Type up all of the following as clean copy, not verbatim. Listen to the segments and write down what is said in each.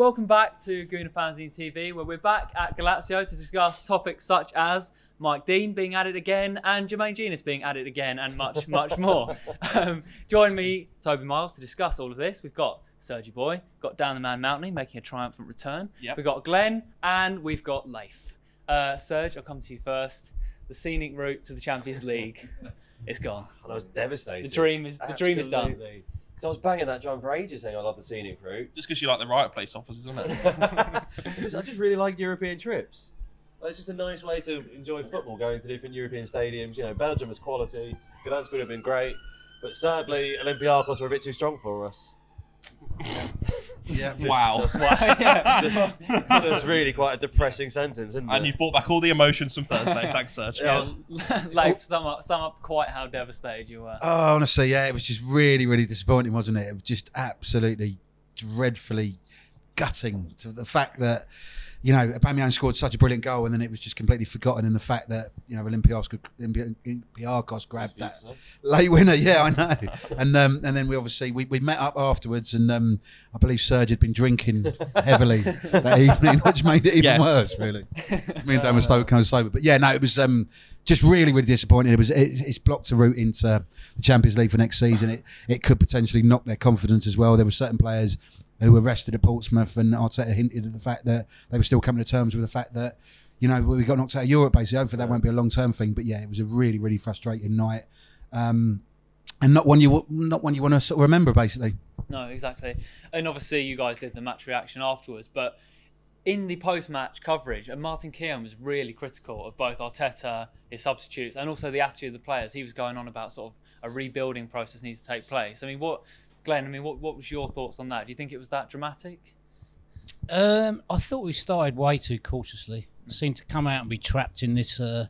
Welcome back to Gooner Fanzine TV, where we're back at Galazio to discuss topics such as Mike Dean being added again and Jenas being added again and much, much more. Join me, Toby Miles, to discuss all of this. We've got Sergio Boy, got Dan the Man Mountney making a triumphant return. Yep. We've got Glenn and we've got Layth. Serge, I'll come to you first. The scenic route to the Champions League, it's gone. And I was devastated. The dream is done. So I was banging that drum for ages saying I love the scenic route. Just because you like the right place offers, isn't it? I just really like European trips. It's just a nice way to enjoy football, going to different European stadiums. You know, Belgium was quality, Gdansk would have been great, but sadly Olympiacos were a bit too strong for us. Yeah. Wow. Just really quite a depressing sentence, isn't it? And you've brought back all the emotions from Thursday. Thanks, Serge. Yeah. Like, sum up quite how devastated you were. Oh, honestly, yeah, it was just really, really disappointing, wasn't it? It was just absolutely dreadfully gutting to the fact that, you know, Aubameyang scored such a brilliant goal and then it was just completely forgotten in the fact that, you know, Olympiacos grabbed that late winner. Yeah, I know. And then we obviously, we met up afterwards and I believe Serge had been drinking heavily that evening, which made it even worse, really. Me and Dan were kind of sober. But yeah, no, it was just really, really disappointing. It's blocked a route into the Champions League for next season. It could potentially knock their confidence as well. There were certain players who were rested at Portsmouth, and Arteta hinted at the fact that they were still coming to terms with the fact that, you know, we got knocked out of Europe basically. Hopefully that won't be a long-term thing, but yeah, it was a really, really frustrating night, and not one you want to sort of remember basically. No, exactly. And obviously you guys did the match reaction afterwards, but in the post-match coverage, Martin Keown was really critical of both Arteta, his substitutes, and also the attitude of the players. He was going on about sort of a rebuilding process needs to take place. I mean, Glenn, what was your thoughts on that? Do you think it was that dramatic? I thought we started way too cautiously. It seemed to come out and be trapped in this, do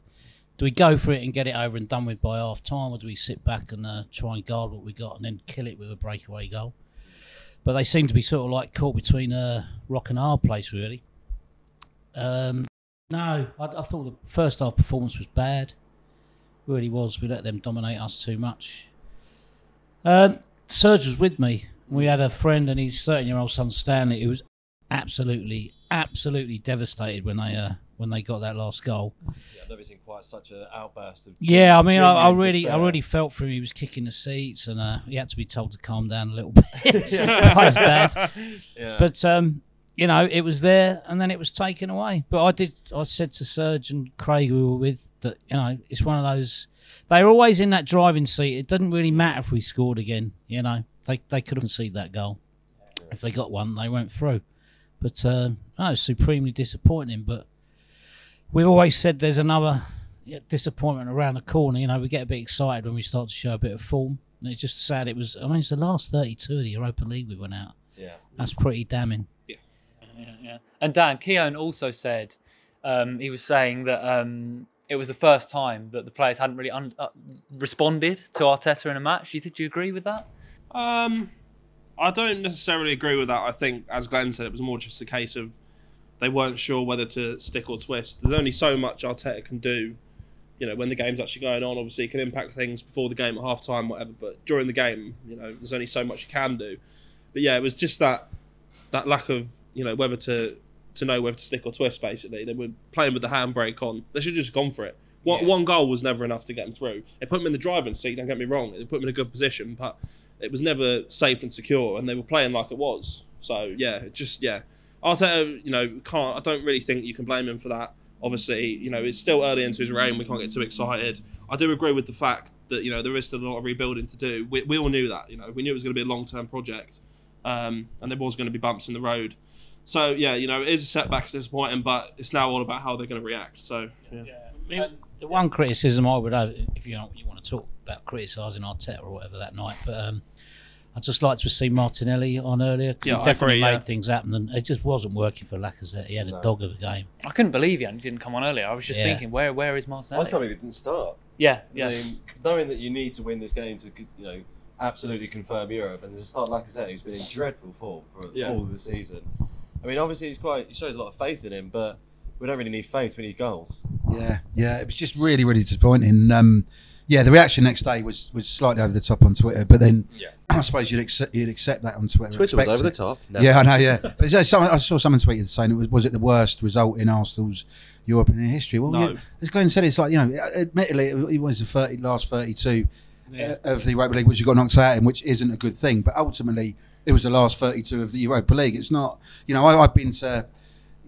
we go for it and get it over and done with by half-time, or do we sit back and try and guard what we got and then kill it with a breakaway goal? But they seem to be sort of like caught between a rock and a hard place, really. No, I thought the first half performance was bad. It really was. We let them dominate us too much. Serge was with me. We had a friend and his 13-year-old son Stanley, who was absolutely devastated when they got that last goal. Yeah, I've never seen quite such an outburst of I mean, I really felt for him. He was kicking the seats, and he had to be told to calm down a little bit by his dad. Yeah. But you know, it was there, and then it was taken away. But I said to Serge and Craig, who we were with, that, you know, it's one of those. They were always in that driving seat. It doesn't really matter if we scored again. You know, they could have conceded that goal. If they got one, they went through. But no, it's supremely disappointing. But we've always said there's another disappointment around the corner. You know, we get a bit excited when we start to show a bit of form. And it's just sad. It was. I mean, it's the last 32 of the Europa League we went out. Yeah, that's pretty damning. Yeah. And Dan, Keown also said he was saying that. It was the first time that the players hadn't really responded to Arteta in a match. Did you agree with that? I don't necessarily agree with that. I think, as Glenn said, it was more just a case of they weren't sure whether to stick or twist. There's only so much Arteta can do, you know, when the game's actually going on. Obviously, it can impact things before the game at half-time, whatever, but during the game, you know, there's only so much you can do. But yeah, it was just that lack of, you know, whether to know whether to stick or twist, basically. They were playing with the handbrake on. They should have just gone for it. One goal was never enough to get them through. It put them in the driving seat, don't get me wrong. It put them in a good position, but it was never safe and secure, and they were playing like it was. So, yeah, Arteta, you know, I don't really think you can blame him for that. Obviously, you know, it's still early into his reign. We can't get too excited. I do agree with the fact that, you know, there is still a lot of rebuilding to do. We all knew that, you know. We knew it was going to be a long-term project, and there was going to be bumps in the road. So, yeah, you know, it is a setback, it's disappointing, but it's now all about how they're going to react. So, yeah. The one criticism I would have, if you want to talk about criticising Arteta or whatever that night, but I'd just like to see Martinelli on earlier, because he definitely made things happen, and it just wasn't working for Lacazette. He had a dog of a game. I couldn't believe he didn't come on earlier. I was just thinking, where is Martinelli? I can't believe he didn't start. Yeah. I mean, knowing that you need to win this game to, you know, absolutely confirm Europe, and there's a start Lacazette who's been in dreadful form for all of the season. I mean, obviously he shows a lot of faith in him, but we don't really need faith, we need goals. Yeah, it was just really, really disappointing. Yeah, the reaction next day was slightly over the top on Twitter, but then I suppose you'd accept that on Twitter. Twitter was over the top. No. Yeah, I know. Yeah, but I saw someone tweeted saying was it the worst result in Arsenal's European history? Well, No. yeah, as Glenn said, it's like, you know, admittedly it was the last 32 of the Europa League which you got knocked out in, which isn't a good thing. But ultimately, it was the last 32 of the Europa League. It's not. You know, I've been to,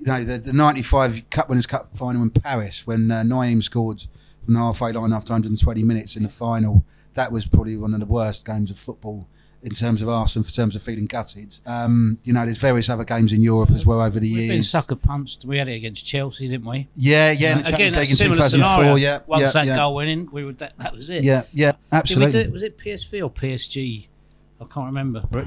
you know, the '95 Cup Winners' Cup final in Paris when Naeem scored from the halfway line after 120 minutes in the final. That was probably one of the worst games of football in terms of Arsenal, in terms of feeling gutted. You know, there's various other games in Europe as well over the years. We've been sucker punched. We had it against Chelsea, didn't we? Yeah, in the Champions League in 2004. Scenario. Once that goal went in, that was it. Yeah, absolutely. Did we do it? Was it PSV or PSG? I can't remember. That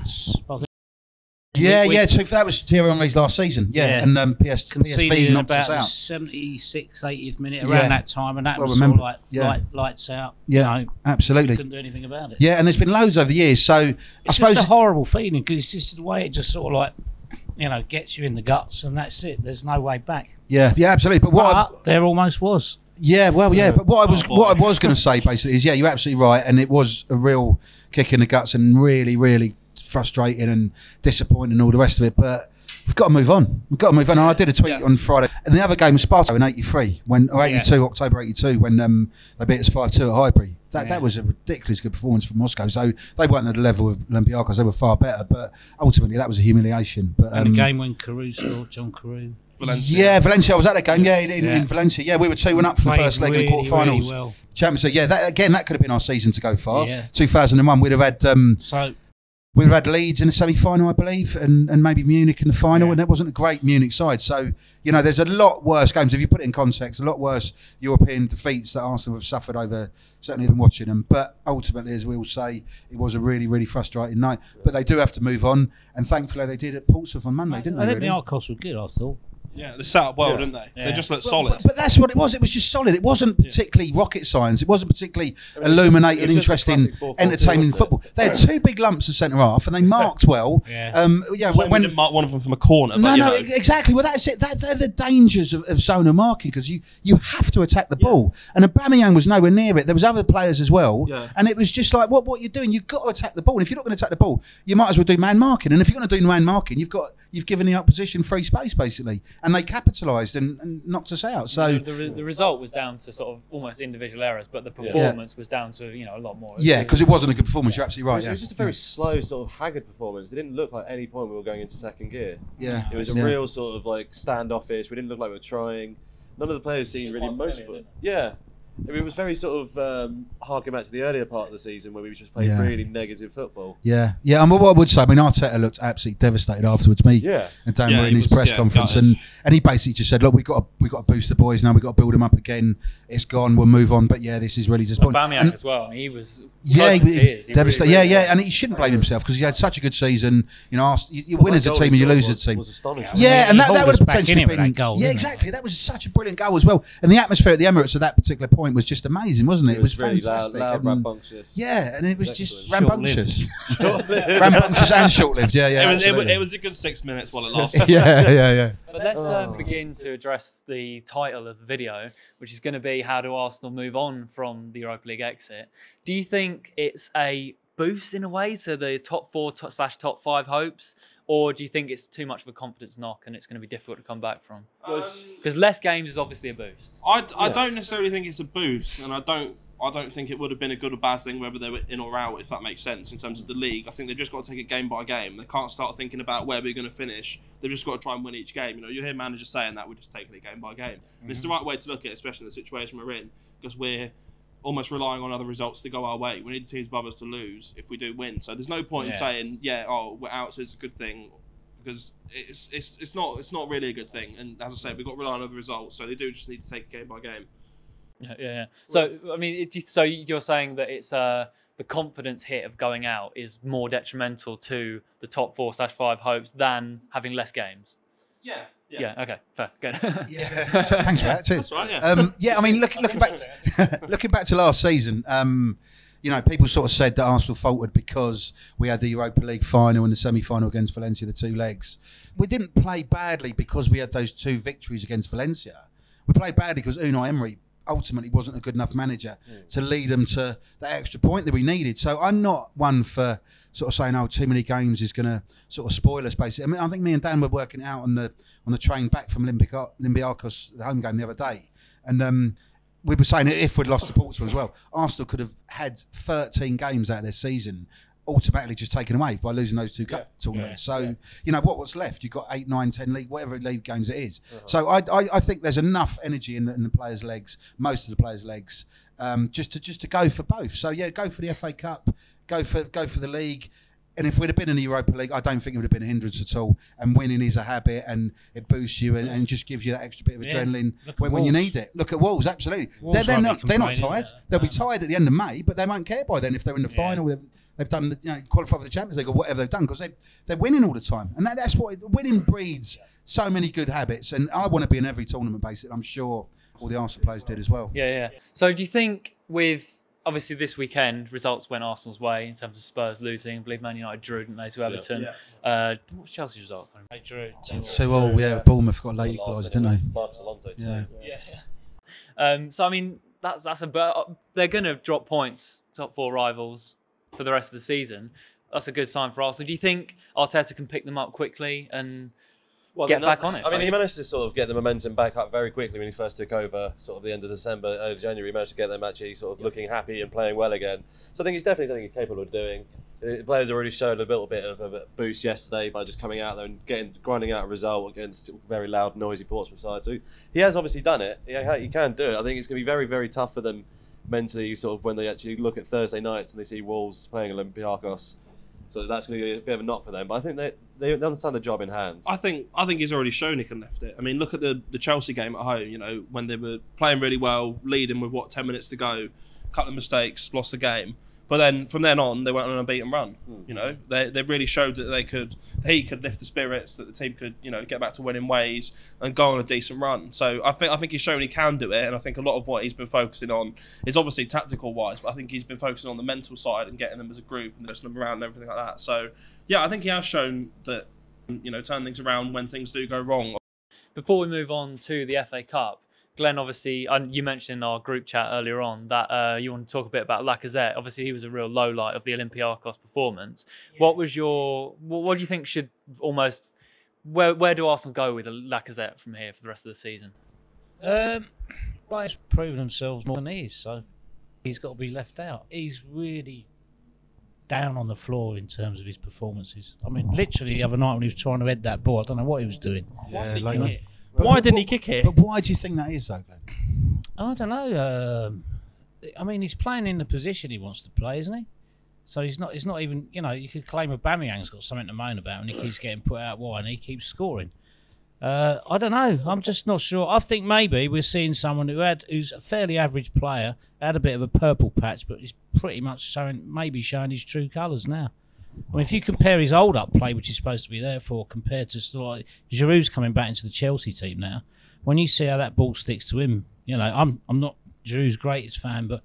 was Thierry Henry's last season. And PSV knocked us out. 76th, 80th minute, around that time, and that was sort of like lights out. Yeah, you know, absolutely. Couldn't do anything about it. Yeah, and there's been loads over the years. So I suppose just a horrible feeling because it's just the way it just sort of like, you know, gets you in the guts, and that's it. There's no way back. Yeah, absolutely. But there almost was. Yeah, but what I was going to say basically is, you're absolutely right, and it was a real kick in the guts and really, really frustrating and disappointing and all the rest of it, but we've got to move on. And I did a tweet on Friday, and the other game was Sparta in '83 October '82 when they beat us 5-2 at Highbury. That was a ridiculous good performance from Moscow. So they weren't at the level of Olympiacos; they were far better. But ultimately, that was a humiliation. But and the game when Carew scored, John Carew. Valencia. Yeah, Valencia. I was at that game. In Valencia. Yeah, we were 2-1 up for the first leg in the quarterfinals. Really well. Champions League. Yeah, that could have been our season to go far. 2001, we'd have had. We've had Leeds in the semi-final, I believe, and maybe Munich in the final, and that wasn't a great Munich side. So, you know, there's a lot worse games. If you put it in context, a lot worse European defeats that Arsenal have suffered over, certainly than watching them. But ultimately, as we all say, it was a really, really frustrating night. But they do have to move on, and thankfully they did at Portsmouth on Monday, didn't they? I think the Arcos were good, I thought. Yeah, they set up well, didn't they? They just looked solid. But that's what it was. It was just solid. It wasn't particularly rocket science. It wasn't particularly illuminating, interesting, entertaining football. They had two big lumps of centre half, and they marked well. When we didn't mark one of them from a corner. Exactly. Well, that's it. They're the dangers of zonal marking, because you have to attack the ball. And Aubameyang was nowhere near it. There was other players as well, and it was just like, what you're doing? You've got to attack the ball. And if you're not going to attack the ball, you might as well do man marking. And if you're going to do man marking, you've given the opposition free space basically, and they capitalised and knocked us out. So the result was down to sort of almost individual errors, but the performance was down to a lot more. Yeah, because it wasn't a good performance. You're absolutely right. It was just a very slow, sort of haggard performance. It didn't look like any point we were going into second gear. Yeah, it was a real sort of like standoffish. We didn't look like we were trying. None of the players seemed really motivated. Yeah. I mean, it was very sort of harking back to the earlier part of the season where we just played really negative football. Yeah. And what I would say, I mean, Arteta looked absolutely devastated afterwards. And Dan were in his press conference, and he basically just said, "Look, we've got to boost the boys now. We've got to build them up again. It's gone. We'll move on." But this is really disappointing. Aubameyang as well. He was he was devastated. Really and he shouldn't blame himself because he had such a good season. You know, you win as a team and you lose as a team. Was astonishing. And that would have potentially been that goal. Yeah, exactly. That was such a brilliant goal as well. And the atmosphere at the Emirates at that particular point was just amazing, wasn't it? It was really fantastic. Loud, rambunctious. Yeah, and it was just rambunctious. Rambunctious and short-lived. It was a good 6 minutes while it lasted. Yeah. But let's begin to address the title of the video, which is going to be how do Arsenal move on from the Europa League exit. Do you think it's a boost in a way to the top 4/top 5 hopes? Or do you think it's too much of a confidence knock and it's going to be difficult to come back from? Because less games is obviously a boost. I don't necessarily think it's a boost, and I don't think it would have been a good or bad thing whether they were in or out, if that makes sense, in terms of the league. I think they've just got to take it game by game. They can't start thinking about where we're going to finish. They've just got to try and win each game. You know, you hear managers saying that we're just taking it game by game. And it's the right way to look at it, especially in the situation we're in, because we're almost relying on other results to go our way. We need the teams above us to lose if we do win. So there's no point in saying, we're out, so it's a good thing, because it's not really a good thing. And as I say, we've got to rely on other results, so they do just need to take it game by game. Yeah. So I mean, so you're saying that it's the confidence hit of going out is more detrimental to the top 4/5 hopes than having less games. Yeah. Okay. Fair. Good. Thanks for that. Cheers. That's right. I mean, looking back to last season, people sort of said that Arsenal faltered because we had the Europa League final and the semi-final against Valencia, the two legs. We didn't play badly because we had those two victories against Valencia. We played badly because Unai Emery ultimately wasn't a good enough manager to lead them to that extra point that we needed. So I'm not one for sort of saying, oh, too many games is going to sort of spoil us, basically. I mean, I think me and Dan were working out on the train back from Olympiacos, the home game the other day, and we were saying that if we'd lost to Portsmouth as well, Arsenal could have had 13 games out of their season automatically just taken away by losing those 2 cup tournaments. So, you know, what's left? You've got 8, 9, 10 league, whatever league games it is. So I think there's enough energy in the players' legs, most of the players' legs, just to go for both. So yeah, go for the FA Cup, go for the league. And if we'd have been in the Europa League, I don't think it would have been a hindrance at all. And winning is a habit, and it boosts you and just gives you that extra bit of adrenaline when you need it. Look at Wolves, absolutely. Wolves They're not tired. They'll be tired at the end of May, but they won't care by then if they're in the final. They've done, qualified for the Champions League or whatever they've done, because they're winning all the time. And that's what winning breeds so many good habits. And I want to be in every tournament, basically. I'm sure all the Arsenal players did as well. Yeah. So do you think with... Obviously, this weekend, results went Arsenal's way in terms of Spurs losing. I believe Man United drew, didn't they, to Everton? What was Chelsea's result? They drew. Bournemouth got late equalised, didn't they? Marcus Alonso too. So, I mean, they're going to drop points, top 4 rivals, for the rest of the season. That's a good sign for Arsenal. Do you think Arteta can pick them up quickly and get back on it? I mean, he managed to sort of get the momentum back up very quickly when he first took over, sort of the end of December, early January. He managed to get them actually sort of looking happy and playing well again. So I think he's definitely something he's capable of doing. The players already showed a little bit of a boost yesterday by just coming out there and grinding out a result against a very loud, noisy Portsmouth side. So he has obviously done it. He can do it. I think it's going to be very, very tough for them mentally, sort of when they actually look at Thursday nights and they see Wolves playing Olympiacos. So that's going to be a bit of a knock for them. But I think they understand the job in hand. I think he's already shown he can lift it. I mean, look at the Chelsea game at home, you know, when they were playing really well, leading with, 10 minutes to go, a couple of mistakes, lost the game. But then from then on, they went on an unbeaten run. You know, they really showed that he could lift the spirits, that the team could, get back to winning ways and go on a decent run. So I think he's shown he can do it, and I think a lot of what he's been focusing on is obviously tactical wise, but I think he's been focusing on the mental side and getting them as a group and pushing them around and everything like that. So yeah, I think he has shown that, turn things around when things do go wrong. Before we move on to the FA Cup, Glenn, obviously, you mentioned in our group chat earlier on that you want to talk a bit about Lacazette. Obviously, he was a real low light of the Olympiacos performance. Yeah. What do you think should almost... Where do Arsenal go with Lacazette from here for the rest of the season? Players proven themselves more than he is, so he's got to be left out. He's really down on the floor in terms of his performances. I mean, literally the other night when he was trying to head that ball, I don't know what he was doing. Why didn't he kick it? But why do you think that is, though, Glenn? I don't know. I mean, he's playing in the position he wants to play, isn't he? So he's not even, you could claim Aubameyang's got something to moan about and he keeps getting put out wide and he keeps scoring. I don't know. I'm just not sure. I think maybe we're seeing someone who's a fairly average player, had a bit of a purple patch, but he's pretty much showing his true colours now. I mean, if you compare his hold-up play, which he's supposed to be there for, compared to like Giroud's coming back into the Chelsea team now, when you see how that ball sticks to him, I'm not Giroud's greatest fan, but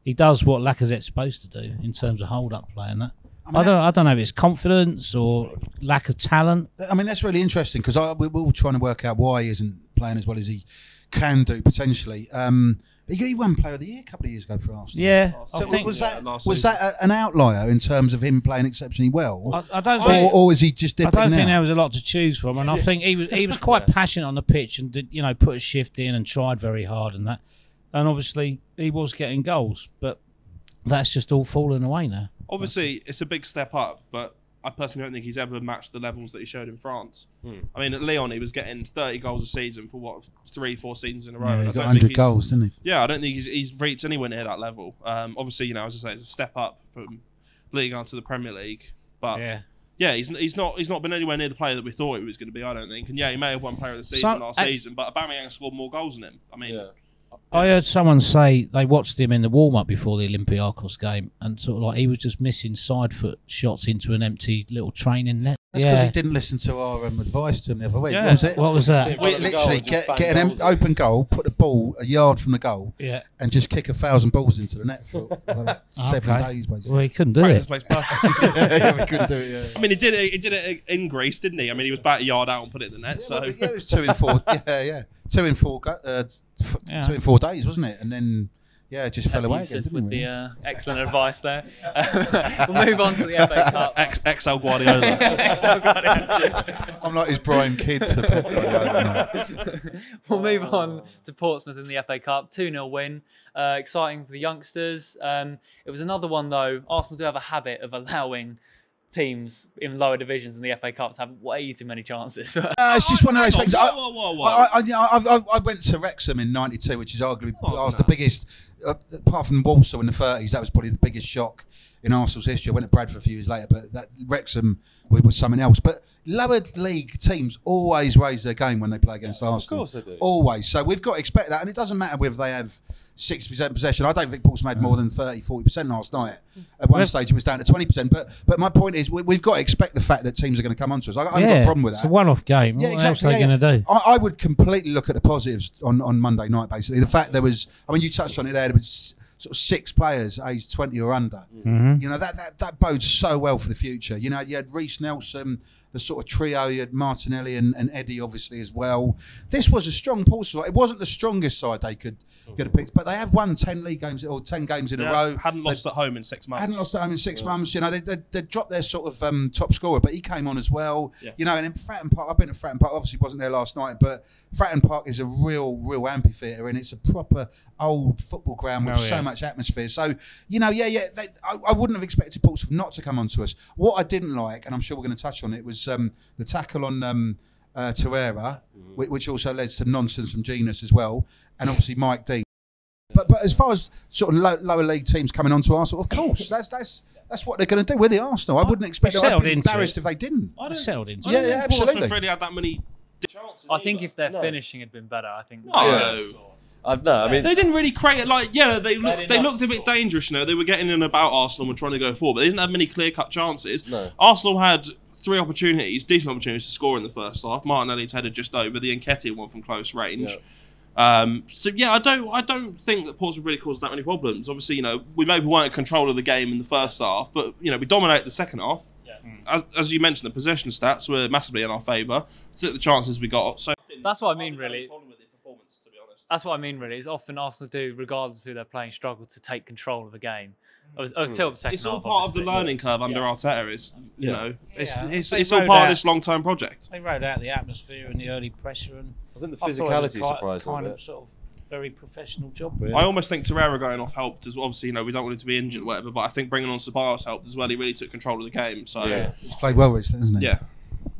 he does what Lacazette's supposed to do in terms of hold-up play and that. I don't know if it's confidence or lack of talent. I mean, that's really interesting because we're all trying to work out why he isn't playing as well as he can do potentially. He won Player of the Year a couple of years ago for Arsenal. Yeah, so was that an outlier in terms of him playing exceptionally well? I don't think, or is he just dipping? I don't think there was a lot to choose from, and I think he was quite passionate on the pitch and did, put a shift in and tried very hard and that. And obviously he was getting goals, but that's just all fallen away now. Obviously, it's a big step up, but I personally don't think he's ever matched the levels that he showed in France. I mean, at Lyon, he was getting 30 goals a season for 3-4 seasons in a row. Yeah, he got 100 goals, didn't he? Yeah, I don't think he's reached anywhere near that level. Obviously, as I say, it's a step up from League One to the Premier League. But yeah, he's not been anywhere near the player that we thought he was going to be, I don't think. And yeah, he may have won Player of the Season last season, but Aubameyang scored more goals than him. I mean... Yeah. I heard someone say they watched him in the warm-up before the Olympiacos game and sort of like he was just missing side foot shots into an empty little training net. That's because he didn't listen to our advice to him the other week. Yeah. What was it? What was that? Literally get an open goal, put the ball a yard from the goal, and just kick 1,000 balls into the net for 7 days, basically. Well, he couldn't do it. He couldn't do it, yeah. I mean, he did it in Greece, didn't he? I mean, he was about a yard out and put it in the net. Yeah, it was 2 in 4. Yeah. 2 in 4 days, wasn't it? And then it just fell away again, with the excellent advice there. We'll move on to the FA Cup. XL Guardiola. XL Guardiola. I'm like his Brian Kidd. We'll move on to Portsmouth in the FA Cup. 2-0 win. Exciting for the youngsters. It was another one though. Arsenal do have a habit of allowing teams in lower divisions in the FA Cup to have way too many chances. It's just one of those things. Whoa. I went to Wrexham in '92, which is arguably the biggest, apart from Walsall in the '30s. That was probably the biggest shock in Arsenal's history. I went to Bradford a few years later, but that Wrexham was something else. But lower league teams always raise their game when they play against Arsenal. Of course they do. Always. So we've got to expect that, and it doesn't matter whether they have 60% possession. I don't think Portsmouth made more than 30-40% last night. At one stage, it was down to 20%. But my point is, we've got to expect the fact that teams are going to come onto us. I haven't got a problem with that. It's a one-off game. What else are they going to do? I would completely look at the positives on Monday night, basically. The fact there was, you touched on it there was sort of 6 players aged 20 or under. Mm-hmm. You know, that bodes so well for the future. You know, you had Reece Nelson, the sort of trio, you had Martinelli and Eddie obviously as well. This was a strong Portsmouth side. It wasn't the strongest side they could have picked, but they have won 10 league games or 10 games in a row. Hadn't lost at home in 6 months. Hadn't lost at home in 6 months. You know, they dropped their sort of top scorer, but he came on as well. Yeah. You know, and in Fratton Park, I've been at Fratton Park. Obviously, wasn't there last night, but Fratton Park is a real amphitheatre, and it's a proper old football ground with so much atmosphere. So, you know, I wouldn't have expected Portsmouth not to come onto us. What I didn't like, and I'm sure we're going to touch on it, was the tackle on Torreira, which also led to nonsense from Jenas as well, and obviously Mike Dean. But as far as sort of lower league teams coming onto Arsenal, of course, that's what they're going to do. We're the Arsenal. I wouldn't expect it. I'd be embarrassed if they didn't. Settled into it. Yeah, absolutely. Portsmouth really had that many chances. I think if their finishing had been better, I think. I mean, they didn't really create it. Like, they looked a bit dangerous. You know, they were getting in about Arsenal and trying to go forward, but they didn't have many clear-cut chances. No. Arsenal had 3 opportunities, decent opportunities to score in the first half. Martinelli's headed just over the Nketiah one from close range. Yeah. I don't think that Portsmouth really caused that many problems. Obviously, you know, we maybe weren't in control of the game in the first half, but you know, we dominated the second half. Yeah. As you mentioned, the possession stats were massively in our favour. Took the chances we got. So that's what I mean, really. That's what I mean, really. Is often Arsenal do, regardless of who they're playing, struggle to take control of the game. Until the second it's half, all part obviously. of the learning curve under Arteta. It's all part of this long-term project. They rode out the atmosphere and the early pressure, and I think the physicality surprised me. Kind of sort of very professional job, really. I almost think Torreira going off helped as well. Obviously, you know, we don't want him to be injured or whatever, but I think bringing on Ceballos helped as well. He really took control of the game. So he's played well recently, hasn't he? Yeah.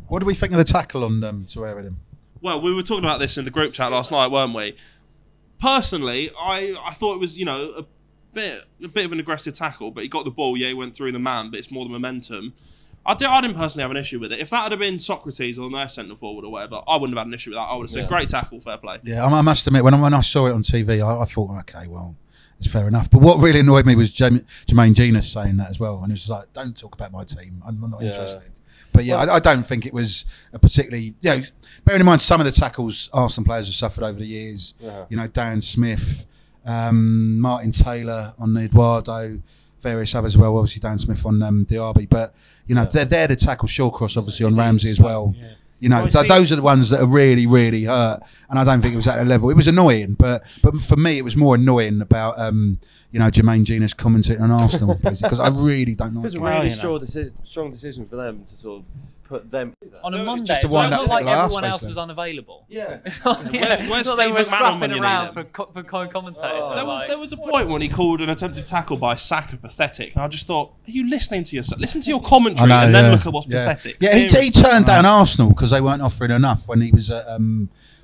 What do we think of the tackle on Torreira then? Well, we were talking about this in the group chat last night, weren't we? Personally, I thought it was, you know, a bit of an aggressive tackle, but he got the ball. Yeah, he went through the man, but it's more the momentum. I didn't personally have an issue with it. If that had been Socrates or their centre forward or whatever, I wouldn't have had an issue with that. I would have said, great tackle, fair play. Yeah, I must admit, when I saw it on TV, I thought, okay, well, it's fair enough. But what really annoyed me was Jermaine Jenas saying that as well. And it was like, don't talk about my team. I'm not interested. But yeah, I don't think it was a particularly, you know, bearing in mind some of the tackles Arsenal players have suffered over the years, you know, Dan Smith, Martin Taylor on Eduardo, various others as well, obviously Dan Smith on Diaby, but, you know, they're the tackle Shawcross obviously on Ramsey as well. Yeah. You know, those are the ones that are really, really hurt, and I don't think it was at a level. It was annoying, but for me, it was more annoying about, you know, Jermaine Jenas commentating on Arsenal, because I really don't know. It was a really strong decision for them to sort of put them on a Monday. It's not like everyone else was unavailable. Yeah. Where's they were scrapping around for commentators. There was a point when he called an attempted tackle by Saka pathetic, and I just thought, are you listening to yourself? Listen to your commentary and then look at what's pathetic. Yeah, he turned down Arsenal because they weren't offering enough when he was at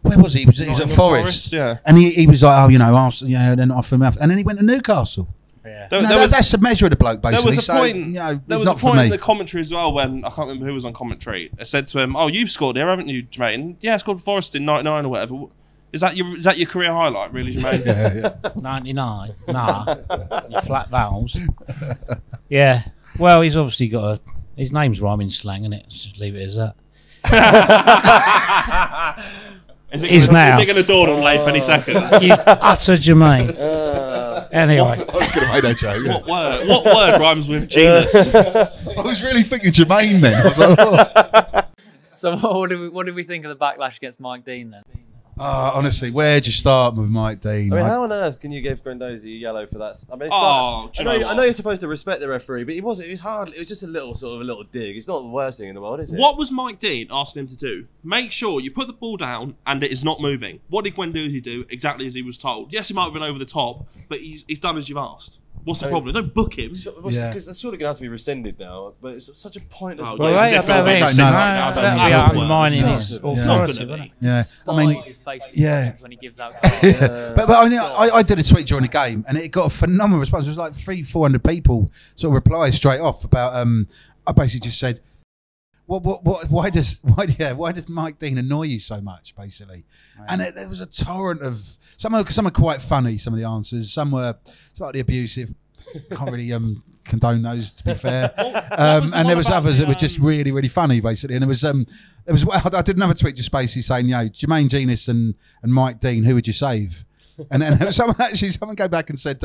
where was he? He was at Forest. Yeah. And he was like, oh, you know, Arsenal, they're not offering enough. And then he went to Newcastle. Yeah. That's the measure of the bloke, basically. There was a point, there was a point in the commentary as well when, I can't remember who was on commentary, I said to him, oh, you've scored here, haven't you, Jermaine? Yeah, I scored for Forest in 99 or whatever. Is that your career highlight, really, Jermaine? Yeah. 99? Nah. Flat vowels. Yeah. Well, he's obviously got his name's rhyming slang, isn't it? Let's just leave it as that. Is it going to dawn on Layth any second? You utter Jermaine. Anyway. I was going to make that joke. Yeah. What word rhymes with Jenas? I was really thinking Jermaine then. I was like, So what did we think of the backlash against Mike Dean then? Honestly, where'd you start with Mike Dean? I mean, how on earth can you give Guendouzi a yellow for that? I mean, I know you're supposed to respect the referee, but it was hardly. It was just a little dig. It's not the worst thing in the world, is it? What was Mike Dean asking him to do? Make sure you put the ball down and it is not moving. What did Guendouzi do? Exactly as he was told. Yes, he might have been over the top, but he's done as you've asked. What's the problem? Don't book him. Because that's surely going to have to be rescinded now. But it's such a pointless. Undermining his authority. Yeah, I mean, his facial when he gives out but I mean, I did a tweet during the game, and it got a phenomenal response. It was like 300-400 people sort of replied straight off about. I basically just said, why does Mike Dean annoy you so much, basically? Right. And there was a torrent of some are quite funny. Some of the answers, some were slightly abusive. Can't really condone those, to be fair. And there was others that were just really, really funny, basically. And there was I did another tweet just basically saying, Jermaine Jenas and Mike Dean, who would you save? And then someone came back and said,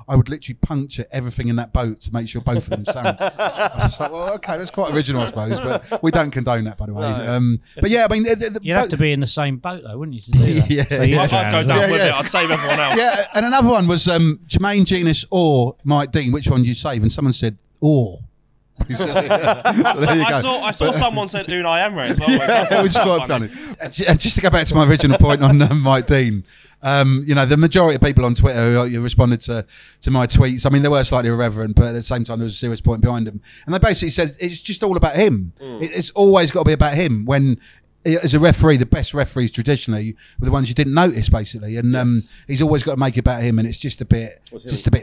I would literally puncture everything in that boat to make sure both of them sank. I was just like, well, okay, that's quite original, I suppose, but we don't condone that, by the way. No. But yeah, I mean, you'd have to be in the same boat, though, wouldn't you? To do that? Yeah, so I'd go down with it. I'd save everyone else. Yeah, and another one was Jermaine Jenas or Mike Dean. Which one do you save? And someone said, or. So I saw someone said Unai Emery as well. Which is quite funny. And just to go back to my original point on Mike Dean, the majority of people on Twitter who responded to my tweets, I mean, they were slightly irreverent, but at the same time, there was a serious point behind them. And they basically said it's just all about him. It's always got to be about him. When, as a referee, the best referees traditionally were the ones you didn't notice, basically. And he's always got to make it about him, and it's just a bit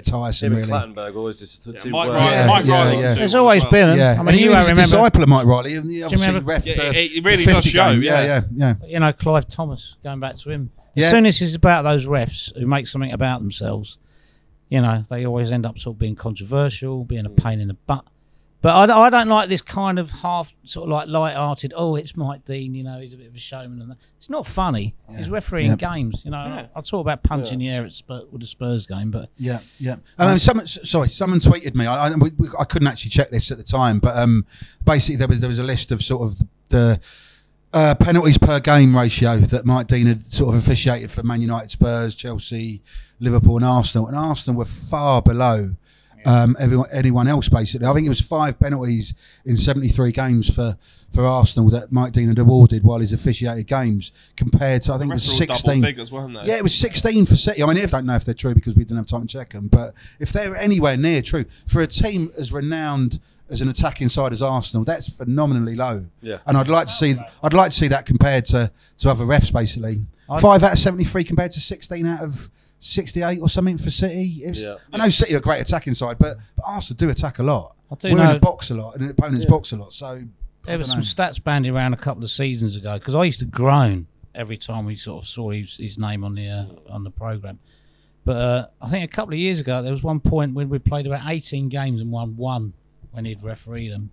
tiresome, really. Clattenburg always just two Mike words. Riley. There's always been. I mean, he was a disciple of Mike Riley, and he obviously ref it really does show. Yeah. Clive Thomas, going back to him. As soon as it's about those refs who make something about themselves, they always end up sort of being controversial, being a pain in the butt. But I don't like this kind of half, sort of like light-hearted, it's Mike Dean, he's a bit of a showman. And that. It's not funny. Yeah. He's refereeing games. I'll talk about punching the air with the Spurs game. But Yeah. Someone tweeted me. I couldn't actually check this at the time, but basically there was a list of sort of the penalties per game ratio that Mike Dean had sort of officiated for Man United, Spurs, Chelsea, Liverpool and Arsenal. And Arsenal were far below anyone else, basically. I think it was 5 penalties in 73 games for Arsenal that Mike Dean had awarded while he's officiated games, compared to, I think it was 16. Figures, weren't they? Yeah, it was 16 for City. I mean, I don't know if they're true because we didn't have time to check them, but if they're anywhere near true, for a team as renowned as an attacking side as Arsenal, that's phenomenally low. Yeah. And I'd like to see that compared to other refs, basically. 5 out of 73 compared to 16 out of 68 or something for City. I know City are a great attacking side, but Arsenal do attack a lot. We're in the box a lot, and the opponent's box a lot. So there was some stats bandied around a couple of seasons ago, because I used to groan every time we sort of saw his name on the programme. But I think a couple of years ago, there was one point when we played about 18 games and won 1 when he'd referee them.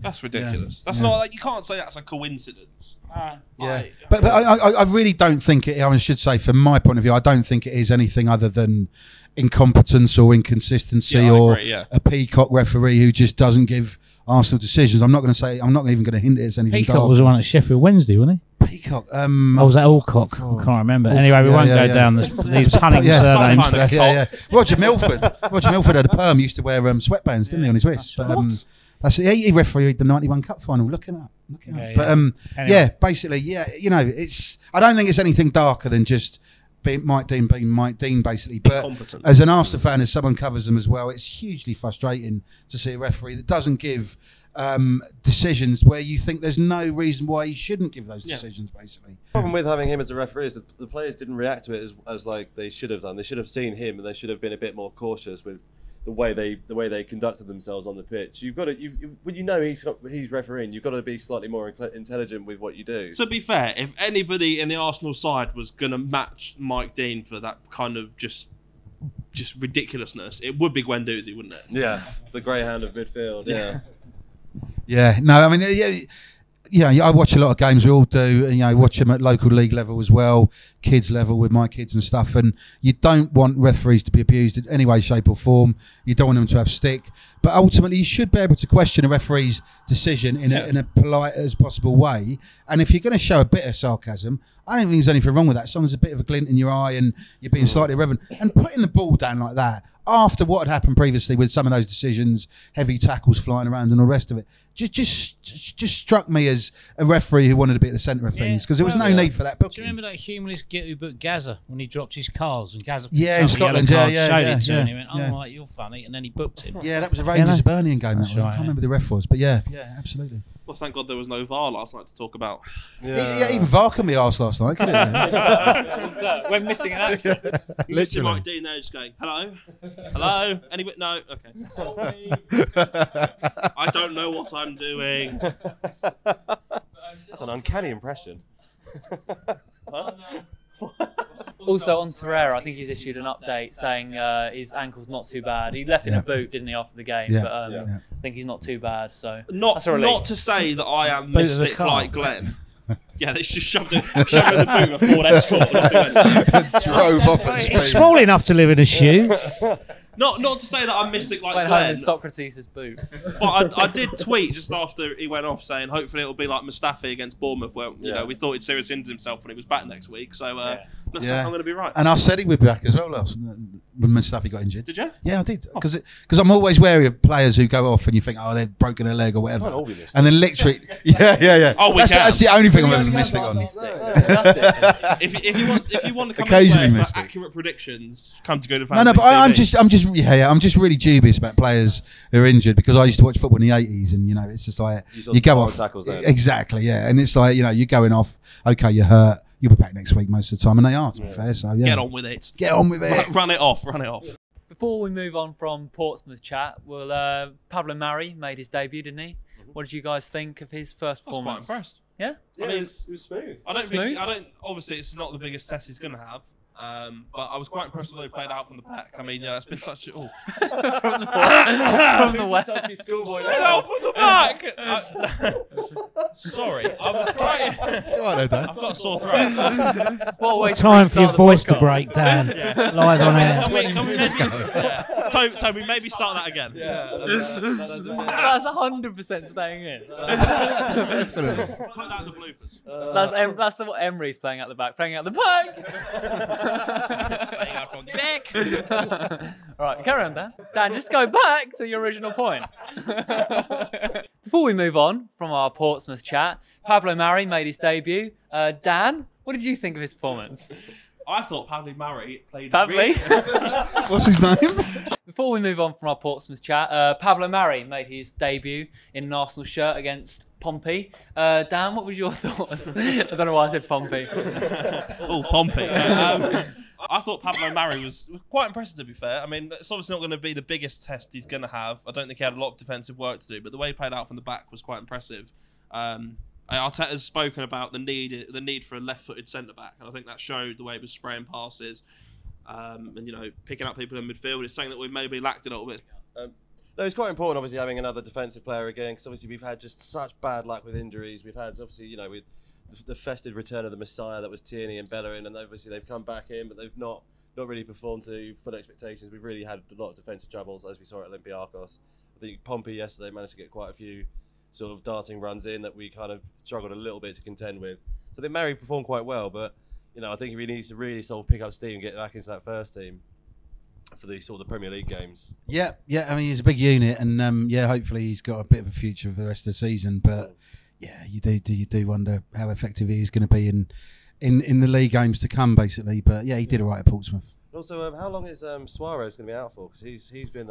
That's ridiculous. That's not like, you can't say that's a coincidence. But I really don't think it. I should say, from my point of view, I don't think it is anything other than incompetence or inconsistency a peacock referee who just doesn't give Arsenal decisions. I'm not even going to hint it as anything. Peacock was the one at Sheffield Wednesday, wasn't he? Peacock. Was that Alcock? I can't remember. Anyway, we won't go down these punning surnames. Roger Milford had a perm. He used to wear sweatbands, didn't he, on his wrists? He refereed the '91 Cup final. Look him up. But basically, it's. I don't think it's anything darker than just Mike Dean being Mike Dean, basically. But as an Arsenal fan, as someone covers them as well, it's hugely frustrating to see a referee that doesn't give decisions where you think there's no reason why he shouldn't give those decisions, basically. The problem with having him as a referee is that the players didn't react to it as like they should have done. They should have seen him, and they should have been a bit more cautious with the way they conducted themselves on the pitch. You've got to, when you know he's refereeing, you've got to be slightly more intelligent with what you do. To be fair, if anybody in the Arsenal side was going to match Mike Dean for that kind of just ridiculousness, it would be Guendouzi, wouldn't it? Yeah, the greyhound of midfield. Yeah. Yeah. No, I mean, I watch a lot of games. We all do. Watch them at local league level as well, kids level with my kids and stuff. And you don't want referees to be abused in any way, shape, or form. You don't want them to have stick. But ultimately, you should be able to question a referee's decision in a polite as possible way. And if you're going to show a bit of sarcasm, I don't think there's anything wrong with that. As long as a bit of a glint in your eye and you're being slightly irreverent. And putting the ball down like that, after what had happened previously with some of those decisions, heavy tackles flying around and all the rest of it, just struck me as a referee who wanted to be at the centre of things, because there was no need for that booking. Do you remember that humorless git who booked Gaza when he dropped his cars and Gaza? In Scotland, showed it to him. And he went, "Oh, right, you're funny," and then he booked him. Yeah, that was a Rangers-Hibernian game. That was. Right, I can't remember the ref was, but yeah, absolutely. Well, thank God there was no VAR last night to talk about. Yeah, even VAR can be arsed last night, couldn't it? We're missing an action. Literally. Mike Dean there just going, hello? Hello? Anybody? No? Okay. I don't know what I'm doing. That's an uncanny impression. Huh? Also on Torreira, I think he's issued an update saying his ankle's not too bad. He left in a boot, didn't he, after the game? Yeah. But I think he's not too bad. So Not to say that I am Boot of the mystic car. like Glenn. Yeah, they just shoved it in the boot of a Ford Escort. Drove off at It's speed. small enough to live in a shoe. Not to say that I'm mystic like went home Glenn. in Socrates' boot. But I did tweet just after he went off saying hopefully it'll be like Mustafi against Bournemouth, where we thought he'd seriously injured himself when he was back next week. So looks like I'm going to be right. And I said he would be back as well last when Mustafi got injured. Did you? Yeah, I did. Because I'm always wary of players who go off and you think, oh, they've broken a leg or whatever. Can't all be mystic. And then literally, yeah. Oh, That's the only thing I'm ever mystic on. That's it. If you want to come Occasionally in and play missed for it. accurate predictions, come to Gooner Fanzine No, but TV. I'm just really dubious about players who are injured, because I used to watch football in the 80s, and it's just like you go off tackles then. Exactly, yeah, and it's like you're going off. Okay, you're hurt. You'll be back next week most of the time, and they are, to be fair. So yeah, Get on with it. Get on with it. Run it off. Before we move on from Portsmouth chat, Pablo Mari made his debut, didn't he? What did you guys think of his first I was quite performance? impressed. Yeah? I mean, it was smooth. I don't. Obviously, it's not the biggest test he's going to have. But I was quite impressed with how he played out from the back. I mean, it's been such a... From the west. Played out from the back! Sorry, I was quite... I've got a sore throat. What a way to Time for your restart the voice to podcast. break down. Live on air. Can we Toby, maybe start that again. That's 100% staying in. Put that in the bloopers. That's what Emery's playing at the back. Playing at the back! Playing out from the back. Right, carry on, Dan. Dan, just go back to your original point. Before we move on from our Portsmouth chat, Pablo Mari made his debut. Dan, what did you think of his performance? I thought Pablo Mari played Pablo? really... What's his name? Before we move on from our Portsmouth chat, Pablo Mari made his debut in an Arsenal shirt against Pompey. Dan, what was your thoughts? I don't know why I said Pompey. Oh, Pompey. I thought Pablo Mari was quite impressive, to be fair. I mean, it's obviously not going to be the biggest test he's going to have. I don't think he had a lot of defensive work to do, but the way he played out from the back was quite impressive. Arteta's spoken about the need for a left-footed centre-back, and I think that showed the way he was spraying passes and picking up people in midfield. It's something that we maybe lacked a little bit. No, it's quite important, obviously, having another defensive player again, because obviously we've had just such bad luck with injuries. We've had, obviously, with the festive return of the Messiah that was Tierney and Bellerin, and obviously they've come back in, but they've not really performed to full expectations. We've really had a lot of defensive troubles, as we saw at Olympiacos. I think Pompey yesterday managed to get quite a few sort of darting runs in that we kind of struggled a little bit to contend with. So I think Mari performed quite well, but I think he needs to really sort of pick up steam and get back into that first team for the sort of the Premier League games. Yeah. I mean, he's a big unit, and hopefully he's got a bit of a future for the rest of the season. But yeah, you do wonder how effective he is going to be in the league games to come, basically. But yeah, he did all right at Portsmouth. Also, how long is Suarez going to be out for? Because he's been.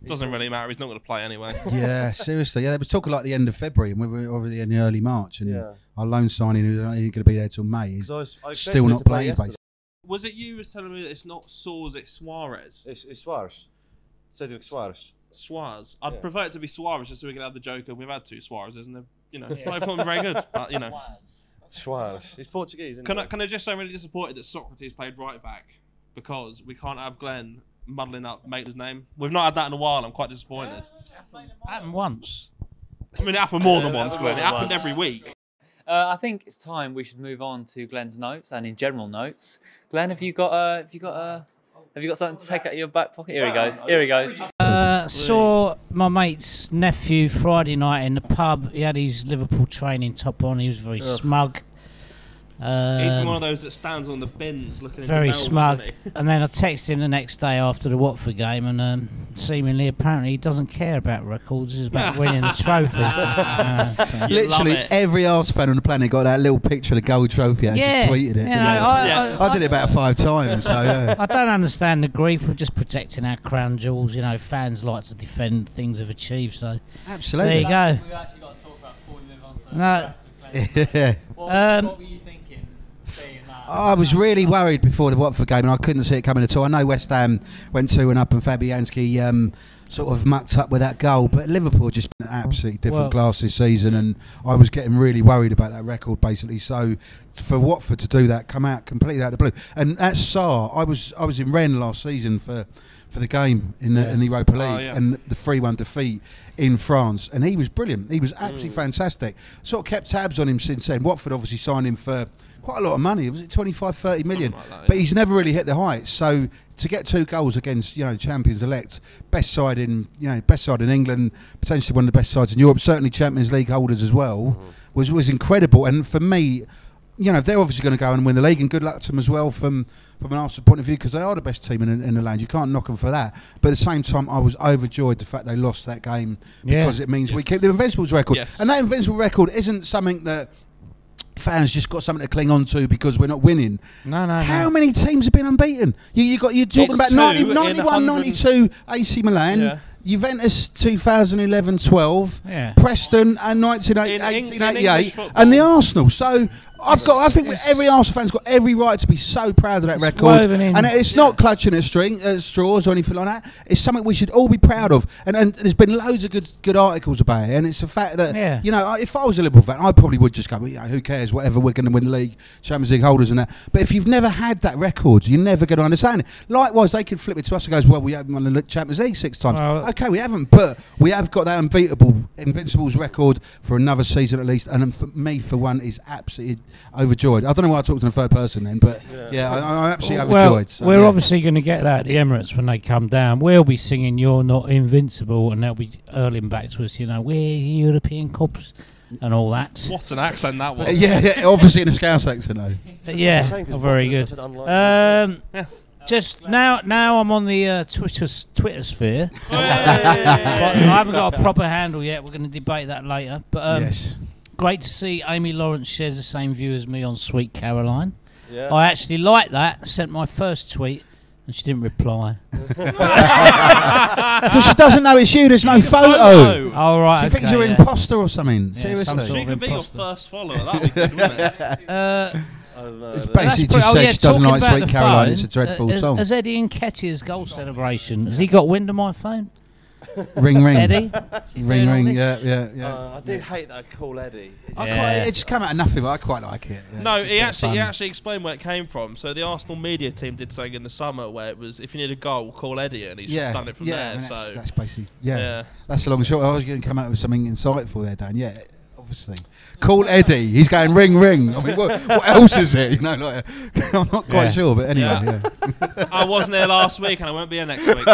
Doesn't really matter. He's not going to play anyway. Yeah, seriously. Yeah, they were talking like the end of February, and we were already in early March, and our loan signing who's only going to be there till May is still not played. Basically. Was it you who was telling me that it's not Soares, it's Suarez? It's Suarez. Cedric Suarez. Suarez. I'd prefer it to be Suarez just so we can have the joke of we've had two Suarez, isn't there? Both of them very good, but Suarez. He's Portuguese. Can I just say I'm really disappointed that Socrates played right back, because we can't have Glenn muddling up Maitland's name. We've not had that in a while. I'm quite disappointed. Happened once. I mean, it happened more than once, Glenn. It happened every week. I think it's time we should move on to Glenn's notes and in general notes. Glenn, have you got something to take out of your back pocket? Here he goes. Here he goes. Saw my mate's nephew Friday night in the pub. He had his Liverpool training top on. He was very smug. He's been one of those that stands on the bins looking very into smug. And then I texted him the next day after the Watford game, and seemingly, apparently, he doesn't care about records. It's about winning the trophy. Literally every Arse fan on the planet got that little picture of the gold trophy and just tweeted it. I did it about 5 times. So yeah. I don't understand the grief. We're just protecting our crown jewels. You know, fans like to defend things they've achieved. So absolutely, there you go. We've actually got to talk about before we move on to the rest of yeah. What were you thinking? I was really worried before the Watford game, and I couldn't see it coming at all. I know West Ham went 2-1 up, and Fabianski sort of mucked up with that goal, but Liverpool just been an absolutely different class this season, and I was getting really worried about that record, basically. So for Watford to do that, come out completely out of the blue, and at Sarr, I was in Rennes last season for the game in the Europa League and the 3-1 defeat in France, and he was brilliant. He was absolutely fantastic. Sort of kept tabs on him since then. Watford obviously signed him for quite a lot of money. Was it 25-30 million? Like that, but he's never really hit the heights. So to get 2 goals against champions elect, best side in England, potentially one of the best sides in Europe, certainly Champions League holders as well, was incredible. And for me, they're obviously going to go and win the league, and good luck to them as well from an Arsenal point of view, because they are the best team in the land. You can't knock them for that. But at the same time, I was overjoyed the fact they lost that game, because it means we keep the Invincibles record. And that Invincible record isn't something that fans just got something to cling on to because we're not winning. No. How many teams have been unbeaten? You're talking about 91, 92 AC Milan, Juventus 2011-12, Preston and 1988, and the Arsenal. So I think every Arsenal fan's got every right to be so proud of that record, and it's not clutching at straws or anything like that. It's something we should all be proud of, and there's been loads of good articles about it, and it's the fact that if I was a Liverpool fan, I probably would just go, who cares, whatever, we're going to win the league, Champions League holders and that. But if you've never had that record, you're never going to understand it. Likewise, they could flip it to us and goes, well, we haven't won the Champions League 6 times. Okay, we haven't, but we have got that unbeatable Invincibles record for another season at least, and for me, for one, is absolutely overjoyed. I don't know why I talked in the third person then, but I'm absolutely overjoyed. So, we're obviously going to get that at the Emirates when they come down. We'll be singing "You're Not Invincible," and they'll be hurling back to us, we're European Cups and all that. What an accent that was! Obviously in a Scouse accent though. Very good. Just now I'm on the Twitter sphere. But I haven't got a proper handle yet. We're going to debate that later. But great to see Amy Lawrence shares the same view as me on Sweet Caroline. Yeah. I actually liked that. Sent my first tweet, and she didn't reply. Because she doesn't know it's you. There's no photo. Oh right. She thinks you're an imposter or something. Seriously. She could be your first follower. That'd be good, wouldn't it? Basically just said she doesn't like Sweet Caroline. It's a dreadful song. Has Eddie Nketiah's goal celebration, has he got wind of my phone? Ring. Eddie? Ring. Yeah. I do hate that call Eddie. It just came out of nothing, but I quite like it. Yeah. No, he actually explained where it came from. So the Arsenal media team did something in the summer where it was, if you need a goal, call Eddie, and he's just done it from there. That's basically that's the long and short. I was going to come out with something insightful there, Dan. Yeah. Obviously, call Eddie. He's going ring. I mean, what else is it? I'm not quite sure, but anyway. I wasn't there last week, and I won't be here next week.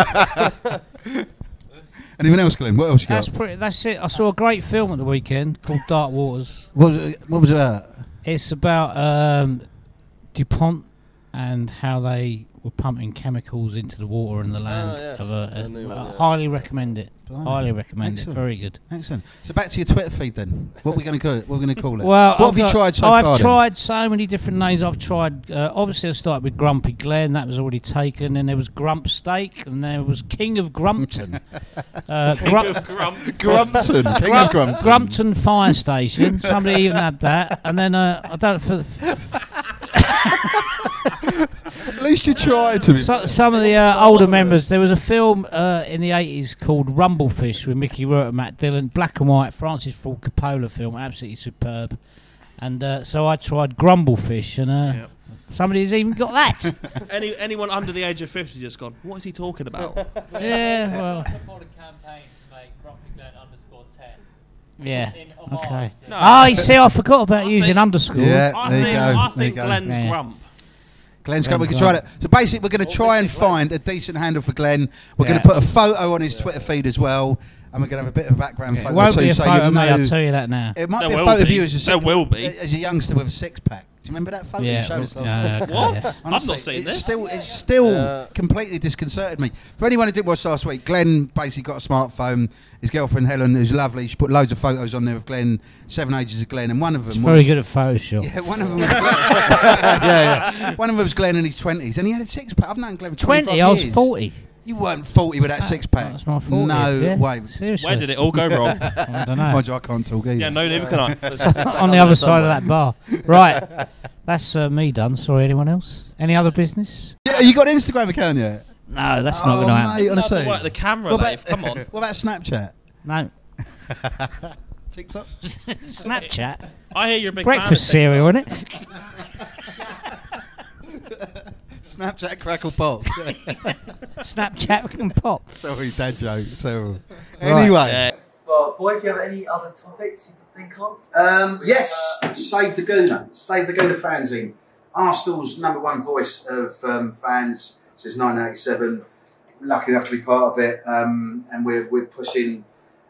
Anyone else, Glenn? What else you got? That's it. I saw a great film at the weekend called Dark Waters. What was it about? It's about DuPont and how they were pumping chemicals into the water and the land. Highly recommend it. Highly recommend it. Very good. Excellent. So back to your Twitter feed then. What are we going to call it? Well, what have you tried so far? I've tried so many different names. I've tried. Obviously, I started with Grumpy Glen. That was already taken. Then there was Grump Steak, and there was King of Grumpton. Grumpton. King of Grumpton. Grumpton Fire Station. Somebody even had that. And then I don't. At least you tried to be. Some of the older members. There was a film in the 80s called Rumblefish with Mickey Rourke and Matt Dillon, black and white, Francis Ford Coppola film, absolutely superb. And so I tried Grumblefish, and somebody's even got that. Anyone under the age of 50 just gone, what is he talking about? Well. I support a campaign to make Grumpy Glen _10. Yeah. In homage Okay. to- No. Ah, you see, I forgot about using think- underscores. Yeah, I there you think, go. I There you think go. Glenn's Yeah. Grump. Glenn's got. We can Glenn's try that. So basically, we're going to try and find a decent handle for Glenn. We're going Yeah. to put a photo on his Twitter feed as well, and we're going to have a bit of a background It photo won't too, be a so photo you of me, know. I'll tell you that now. It might There be a will photo of be. you as There will be. as a youngster with a six-pack. Do you remember that photo you showed us last week? What? Yeah. I've Honestly, not seen it's this. It's still completely disconcerted me. For anyone who didn't watch last week, Glenn basically got a smartphone. His girlfriend Helen, who's lovely, she put loads of photos on there of Glenn, 7 ages of Glenn, and one of them It's was very good at Photoshop. Yeah, one of them was Glenn. yeah. One of them was Glenn in his 20s, and he had a six-pack. I've known Glenn for 25 20, I was years. 40. You weren't 40 with that six-pack. That's my 40. No yeah. way. Seriously. Where did it all go wrong? I don't know. Mind you, I can't talk either. Yeah, no, neither can I. On the other side of that bar. Right. That's me done. Sorry, anyone else? Any other business? Yeah, you got an Instagram account yet? No, that's not going to happen. mate, Not honestly. to work the camera, What Layth. Come on. What about Snapchat? No. TikTok? Snapchat. I hear you're a big Breakfast fan of cereal, isn't it? Snapchat crackle pop. Snapchat can pop. Sorry, dad joke. Terrible. Anyway. Yeah. Well, boys, do you have any other topics you can think of? Yes, Save the Gooner. Save the Gooner Fanzine. Arsenal's #1 voice of fans since 1987. Lucky enough to be part of it, and we're pushing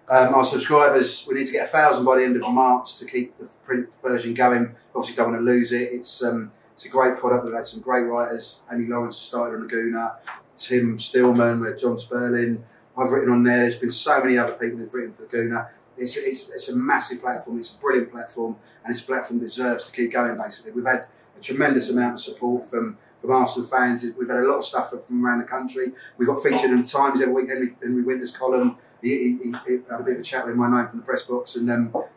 our subscribers. We need to get 1,000 by the end of March to keep the print version going. Obviously, don't want to lose it. It's a great product. We've had some great writers. Amy Lawrence has started on the Gooner. Tim Stillman, with John Sperling. I've written on there. There's been so many other people who've written for the Gooner. It's a massive platform. It's a brilliant platform, and it's a platform that deserves to keep going. Basically, we've had a tremendous amount of support from Arsenal fans. We've had a lot of stuff from around the country. We got featured in the Times every week. Henry Winter's column. He had a bit of a chat with my name from the press box, and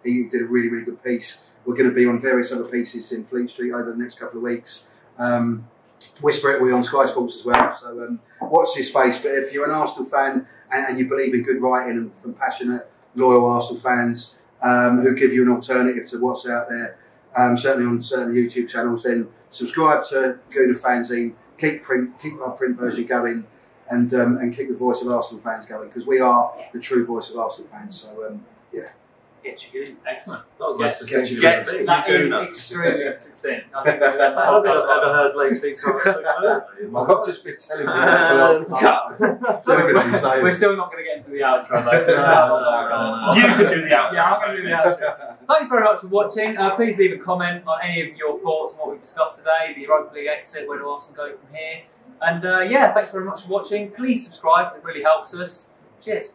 he did a really, really good piece. We're going to be on various other pieces in Fleet Street over the next couple of weeks. Whisper It, we're on Sky Sports as well. So watch this space. But if you're an Arsenal fan and you believe in good writing and from passionate, loyal Arsenal fans who give you an alternative to what's out there, certainly on certain YouTube channels, then subscribe to Gooner Fanzine. Keep our print version going, and keep the voice of Arsenal fans going, because we are the true voice of Arsenal fans. So yeah. Get your good. Excellent. That was nice to see you. That is Gooner. extremely succinct. I don't think I've ever heard Layth speak so I've just been telling you. We're still not going to get into the outro though. You can do the outro. Yeah, I'm going to do the outro. Thanks very much for watching. Please leave a comment on any of your thoughts on what we've discussed today, the Europa League exit, where do Arsenal go from here. And yeah, thanks very much for watching. Please subscribe because it really helps us. Cheers.